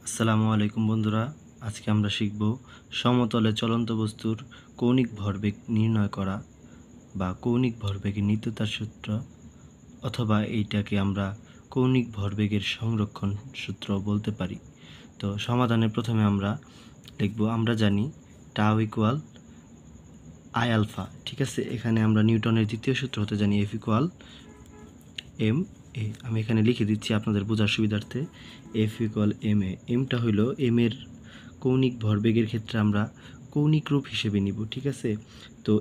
আসসালামু আলাইকুম বন্ধুরা, আজকে আমরা শিখব সমতলে চলন্ত বস্তুর কৌণিক ভরবেগ নির্ণয় করা বা কৌণিক ভরবেগের নিত্যতার সূত্র, অথবা এইটাকে আমরা কৌণিক ভরবেগের সংরক্ষণ সূত্র বলতে পারি। তো সমাধানে প্রথমে আমরা লিখব, আমরা জানি টাউ ইকুয়াল আই আলফা। ঠিক আছে, এখানে আমরা নিউটনের দ্বিতীয় সূত্র হতে জানি এফ ইকুয়াল এম এ। আমি এখানে লিখে দিচ্ছি আপনাদের বোঝার সুবিধার্থে, এফ ইকুয়াল এম এ। এমটা হইল এম এর কৌণিক ভরবেগের ক্ষেত্রে আমরা কৌণিক রূপ হিসেবে নিব। ঠিক আছে, তো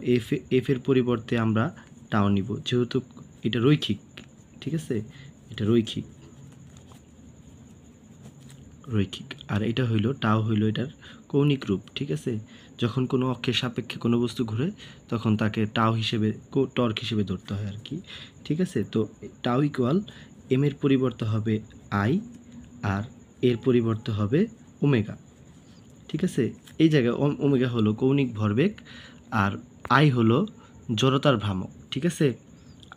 এফ এর পরিবর্তে আমরা টাও নিব, যেহেতু এটা রৈখিক। ঠিক আছে, এটা রৈখিক আর এটা হইল টাও হইল এটার কৌণিক রূপ। ঠিক আছে, যখন কোনো অক্ষের সাপেক্ষে কোনো বস্তু ঘুরে তখন তাকে টাও হিসেবে টর্ক হিসেবে ধরতে হয় আর কি। ঠিক আছে, তো টাও ইকুয়াল এম এর পরিবর্তে হবে আই, আর এর পরিবর্তে হবে ওমেগা। ঠিক আছে, এই জায়গায় ওমেগা হলো কৌণিক ভরবেগ আর আই হলো জড়তার ভ্রামক। ঠিক আছে,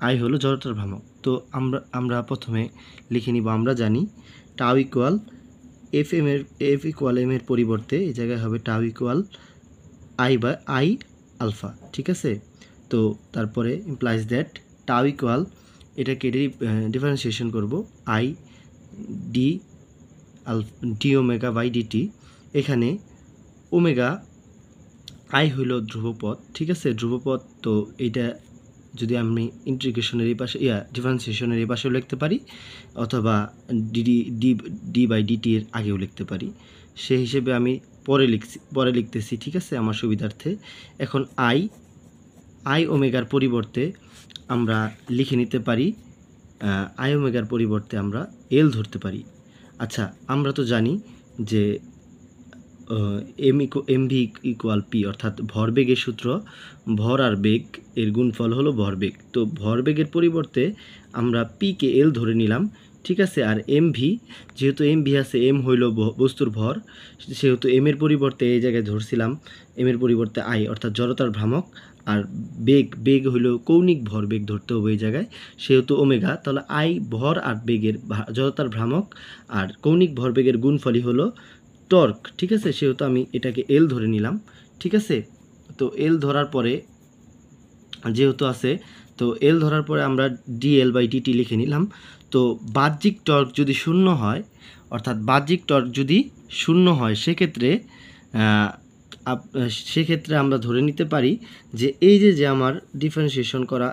আই হলো জড়তার ভ্রামক। তো আমরা প্রথমে লিখে নিব, আমরা জানি টাও ইকুয়াল এফ ইকুয়াল এম এর পরিবর্তে এই জায়গায় হবে টাও ইকুয়াল আই আলফা। ঠিক আছে, তো তারপরে ইমপ্লাইজ দ্যাট টাও ইকুয়াল, এটাকে ডিফারেন্সিয়েশন করব, I D omega by DT. এখানে ওমেগা আই হইল ধ্রুবপদ। ঠিক আছে, ধ্রুবপদ। তো এইটা যদি আমি ইন্টিগ্রেশনের এই পাশে ডিফারেন্সিয়েশনের এই পাশেও লিখতে পারি, অথবা ডি বাই ডিটি এর আগেও লিখতে পারি। সেই হিসেবে আমি পরে লিখতেছি। ঠিক আছে, আমার সুবিধার্থে। এখন আই ওমেগার পরিবর্তে আমরা লিখে নিতে পারি, আই ওমেগার পরিবর্তে আমরা এল ধরতে পারি। আচ্ছা, আমরা তো জানি যে এম ভি ইকুয়াল পি, অর্থাৎ ভরবেগের সূত্র ভর আর বেগ এর গুণফল হলো ভরবেগ। তো ভরবেগের পরিবর্তে আমরা পিকে এল ধরে নিলাম। ঠিক আছে, আর এম ভি, যেহেতু এম ভি আছে, এম হইল বস্তুর ভর, সেহেতু এম এর পরিবর্তে এই জায়গায় ধরছিলাম এম এর পরিবর্তে আই, অর্থাৎ জড়তার ভ্রামক। আর বেগ হইল কৌণিক ভরবেগ ধরতে হবে এই জায়গায়, সেহেতু ওমেগা। তাহলে আই ভর আর বেগের জড়তার ভ্রামক, আর কৌণিক ভরবেগের গুণফলই হলো টর্ক। ঠিক আছে, সেহেতু আমি এটাকে এল ধরে নিলাম। ঠিক আছে, তো এল ধরার পরে যেহেতু আছে, তো এল ধরার পরে আমরা ডিএল বাই ডিটি লিখে নিলাম। তো বাহ্যিক টর্ক যদি শূন্য হয়, অর্থাৎ বাহ্যিক টর্ক যদি শূন্য হয়, সেক্ষেত্রে আমরা ধরে নিতে পারি যে এই যে আমার ডিফারেন্সিয়েশন করা